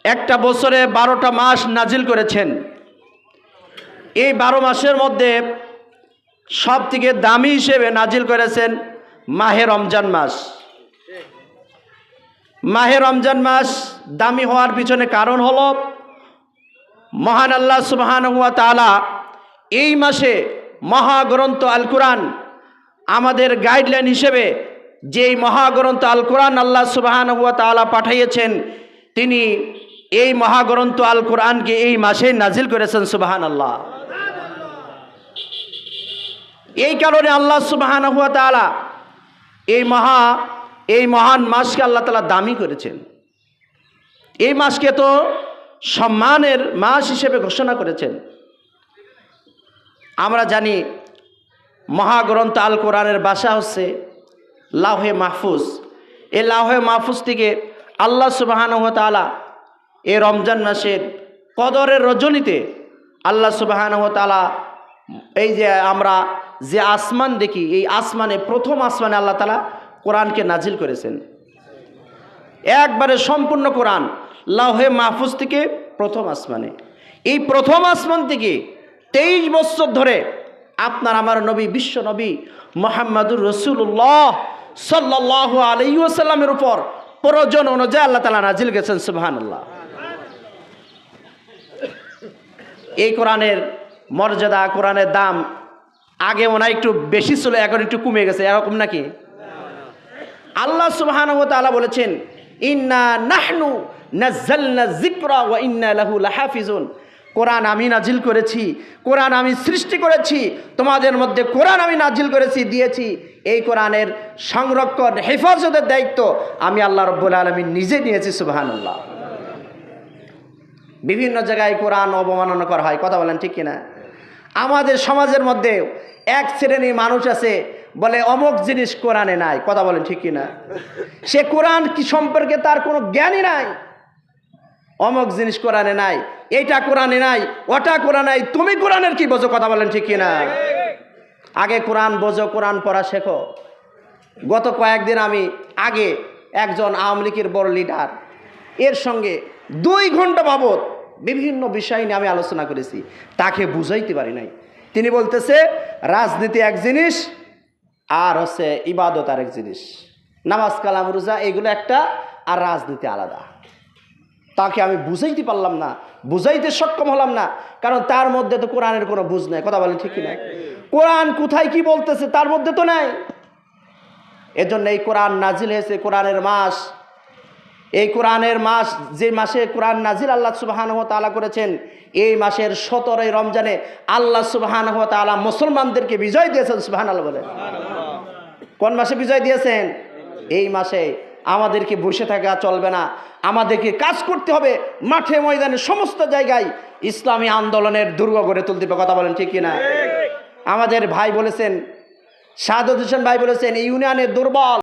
একটা বছরে 12টা মাস নাজিল করেছেন। এই 12 মাসের মধ্যে সব থেকে দামি হিসেবে নাজিল করেছেন মাহে রমজান মাস। মাহে রমজান মাস দামি হওয়ার পিছনে কারণ হলো মহান আল্লাহ সুবহানাহু ওয়া তাআলা এই মাসে মহাগ্রন্থ আল কোরআন আমাদের গাইডলাইন হিসেবে যেই মহাগ্রন্থ আল কোরআন আল্লাহ সুবহানাহু ওয়া তাআলা পাঠিয়েছেন, তিনি এই মহাগ্রন্থ আল কোরআনকে এই মাসে নাজিল করেছেন। সুবহানাল্লাহ। এই কারণে আল্লাহ সুবহানাহু ওয়া তাআলা এই মহান মাসকে আল্লাহ তাআলা দামি করেছেন। এই মাসকে তো সম্মানের মাস হিসেবে ঘোষণা করেছেন। আমরা জানি মহাগ্রন্থ আল কোরআনের ভাষা হচ্ছে লাউহে মাহফুজ। এই লাউহে মাহফুজ থেকে আল্লাহ সুবহানাহু ওয়া তাআলা এই রমজান মাসের কদরের রজনীতে আল্লাহ সুবহানাহু ওয়া তাআলা এই যে আমরা যে আসমান দেখি, এই আসমানে প্রথম আসমানে আল্লাহ তাআলা কোরআনকে নাজিল করেছেন। একবারে সম্পূর্ণ কোরআন লাউহে মাহফুজ থেকে প্রথম আসমানে। এই প্রথম আসমান থেকে 23 বছর ধরে আপনার আমার নবী, বিশ্ব নবী মুহাম্মদুর রাসূলুল্লাহ সাল্লাল্লাহু আলাইহি ওয়াসাল্লামের উপর প্রয়োজন অনুযায়ী আল্লাহ তাআলা নাজিল করেছেন। সুবহানাল্লাহ। এই কোরআনের মর্যাদা, কোরআনের দাম আগে মনে হয় একটু বেশি ছিল, এখন একটু কমে গেছে, এরকম নাকি? আল্লাহ সুবহানাহু ওয়া তাআলা বলেছেন, ইন্না নাহনু নাযালনা যিকরা ওয়া ইন্না লাহু লাহাফিজুন। কোরআন আমি নাজিল করেছি, কোরআন আমি সৃষ্টি করেছি, তোমাদের মধ্যে কোরআন আমি নাজিল করেছি, দিয়েছি। এই কোরআনের সংরক্ষণ, হেফাজতের দায়িত্ব আমি আল্লাহ রাব্বুল আলামিন নিজে নিয়েছি। সুবহানাল্লাহ। বিভিন্ন জায়গায় কোরআন অবমাননা করা হয়, কথা বলেন ঠিক কিনা? আমাদের সমাজের মধ্যে এক শ্রেণীর মানুষ আছে বলে অমুক জিনিস কোরআনে নাই, কথা বলেন ঠিক কিনা? সে কোরআন কি সম্পর্কে তার কোনো জ্ঞানই নাই। অমুক জিনিস কোরআনে নাই, এইটা কোরআনে নাই, ওটা কোরআনে নাই, তুমি কোরআনের কি বোঝো, কথা বলেন ঠিক কিনা? আগে কোরআন বোঝো, কোরআন পড়া শেখো। গত কয়েকদিন আমি আগে একজন আওয়ামী লীগের বড় লিডার, এর সঙ্গে 2 ঘন্টা বাবদ বিভিন্ন বিষয় নিয়ে আমি আলোচনা করেছি, তাকে বুঝাইতে পারি নাই। তিনি বলতেছে রাজনীতি এক জিনিস আর হচ্ছে ইবাদত আর এক জিনিস, নামাজ কালাম রোজা এগুলো একটা আর রাজনীতি আলাদা। তাকে আমি বুঝাইতে পারলাম না, বুঝাইতে সক্ষম হলাম না, কারণ তার মধ্যে তো কোরআনের কোনো বুঝ নাই, কথা বলেন ঠিক কিনা? কোরআন কোথায় কি বলতেছে তার মধ্যে তো নাই। এজন্য এই কোরআন নাজিল হয়েছে কোরআনের মাস। এই কোরআনের মাস, যে মাসে কোরআন নাজিল আল্লাহ সুবহানাহু ওয়া তাআলা করেছেন, এই মাসের 17 রমজানে আল্লাহ সুবহানাহু ওয়া তাআলা মুসলমানদেরকে বিজয় দিয়েছেন। সুবহানাল্লাহ বলেন। কোন মাসে বিজয় দিয়েছেন? এই মাসে। আমাদেরকে বসে থাকা চলবে না, আমাদেরকে কাজ করতে হবে, মাঠে ময়দানে সমস্ত জায়গায় ইসলামী আন্দোলনের দুর্গ গড়ে তুলতে হবে, কথা বলেন ঠিক কিনা? আমাদের ভাই বলেছেন, শাহাদাত হোসেন ভাই বলেছেন, এই ইউনিয়নের দুর্বল